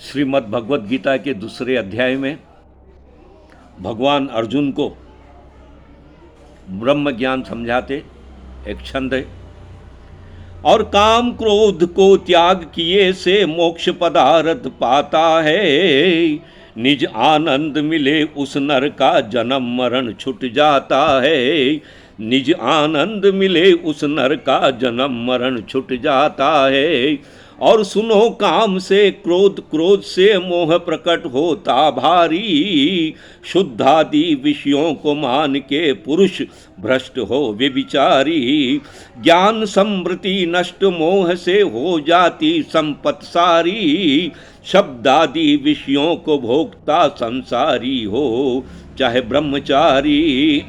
श्रीमद् भगवद गीता के दूसरे अध्याय में भगवान अर्जुन को ब्रह्म ज्ञान समझाते एक छंद है। और काम क्रोध को त्याग किए से मोक्ष पदार्थ पाता है, निज आनंद मिले उस नर का जन्म मरण छूट जाता है। निज आनंद मिले उस नर का जन्म मरण छूट जाता है। और सुनो काम से क्रोध, क्रोध से मोह प्रकट होता भारी। शुद्धादि विषयों को मान के पुरुष भ्रष्ट हो व्यभिचारी। ज्ञान समृद्धि नष्ट मोह से हो जाती संपत सारी। शब्दादि विषयों को भोगता संसारी हो चाहे ब्रह्मचारी।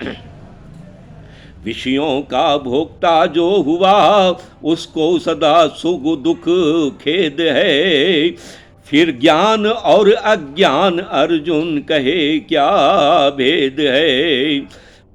विषयों का भोक्ता जो हुआ उसको सदा सुख दुख खेद है। फिर ज्ञान और अज्ञान अर्जुन कहे क्या भेद है।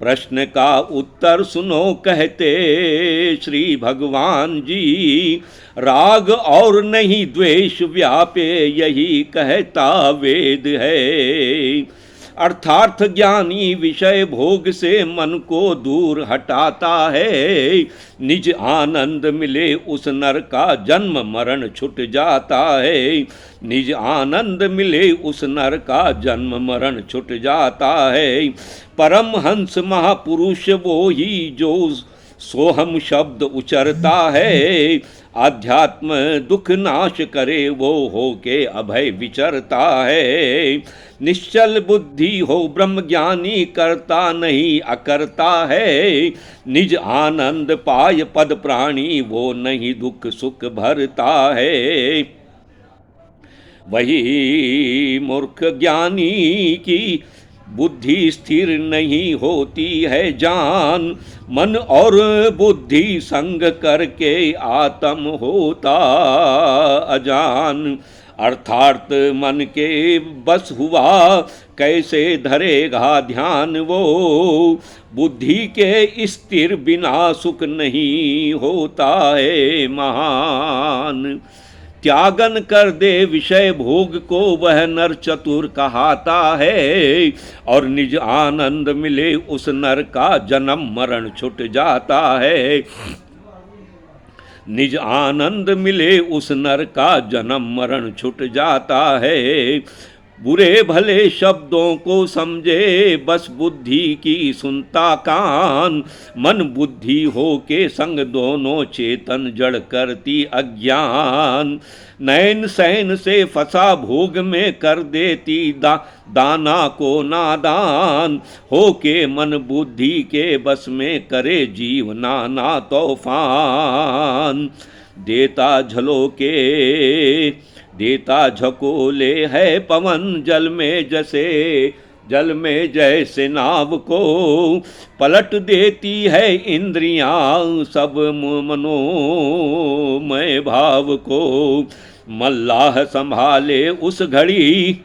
प्रश्न का उत्तर सुनो कहते श्री भगवान जी। राग और नहीं द्वेष व्यापे यही कहता वेद है। अर्थार्थ ज्ञानी विषय भोग से मन को दूर हटाता है। निज आनंद मिले उस नर का जन्म मरण छूट जाता है। निज आनंद मिले उस नर का जन्म मरण छूट जाता है। परमहंस महापुरुष वो ही जो सोहम शब्द उचरता है। आध्यात्म दुख नाश करे वो हो के अभय विचरता है। निश्चल बुद्धि हो ब्रह्म ज्ञानी करता नहीं अकरता है। निज आनंद पाय पद प्राणी वो नहीं दुख सुख भरता है। वही मूर्ख ज्ञानी की बुद्धि स्थिर नहीं होती है जान। मन और बुद्धि संग करके आत्म होता अजान। अर्थात मन के बस हुआ कैसे धरेगा ध्यान वो। बुद्धि के स्थिर बिना सुख नहीं होता है महान। त्यागन कर दे विषय भोग को वह नर चतुर कहाता है। और निज आनंद मिले उस नर का जन्म मरण छूट जाता है। निज आनंद मिले उस नर का जन्म मरण छूट जाता है। बुरे भले शब्दों को समझे बस बुद्धि की सुनता कान। मन बुद्धि हो के संग दोनों चेतन जड़ करती अज्ञान। नैन सैन से फंसा भोग में कर देती दाना को नादान। हो के मन बुद्धि के बस में करे जीव नाना तूफान। देता झकोले है पवन जल में जैसे नाव को। पलट देती है इंद्रियां सब मनोमय भाव को। मल्लाह संभाले उस घड़ी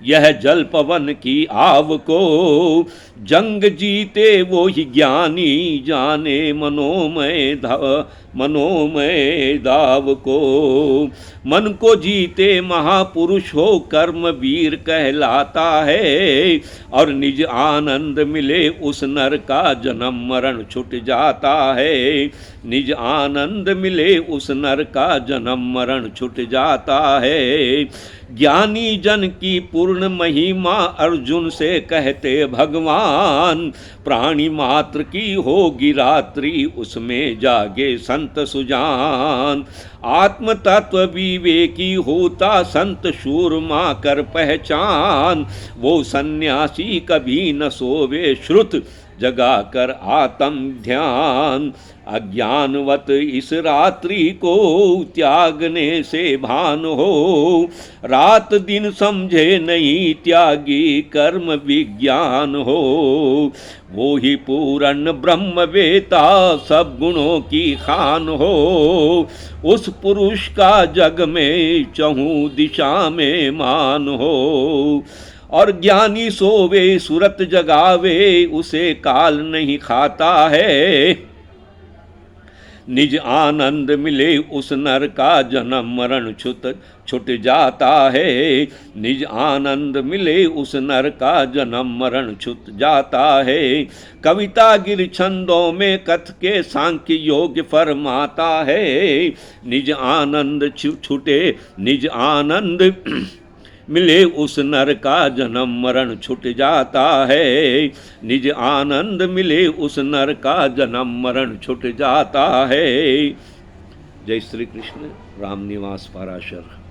यह जल पवन की आव को। जंग जीते वो ही ज्ञानी जाने मनोमय दाव को। मन को जीते महापुरुष हो कर्म वीर कहलाता है। और निज आनंद मिले उस नर का जन्म मरण छूट जाता है। निज आनंद मिले उस नर का जन्म मरण छूट जाता है। ज्ञानी जन की पूर्ण महिमा अर्जुन से कहते भगवान। प्राणी मात्र की होगी रात्रि उसमें जागे संत सुजान। आत्म तत्व विवेकी होता संत शूरमा कर पहचान। वो सन्यासी कभी न सोवे श्रुत जगा कर आत्म ध्यान। अज्ञानवत इस रात्रि को त्यागने से भान हो। रात दिन समझे नहीं त्यागी कर्म विज्ञान हो। वो ही पूर्ण ब्रह्म वेता सब गुणों की खान हो। उस पुरुष का जग में चहु दिशा में मान हो। और ज्ञानी सोवे सुरत जगावे उसे काल नहीं खाता है। निज आनंद मिले उस नर का जन्म मरण छूट जाता है। निज आनंद मिले उस नर का जन्म मरण छूट जाता है। कविता गिर छंदों में कथ के सांख्य योग फरमाता है। निज आनंद छूटे निज आनंद मिले उस नर का जन्म मरण छूट जाता है। निज आनंद मिले उस नर का जन्म मरण छूट जाता है। जय श्री कृष्ण। राम निवास पाराशर।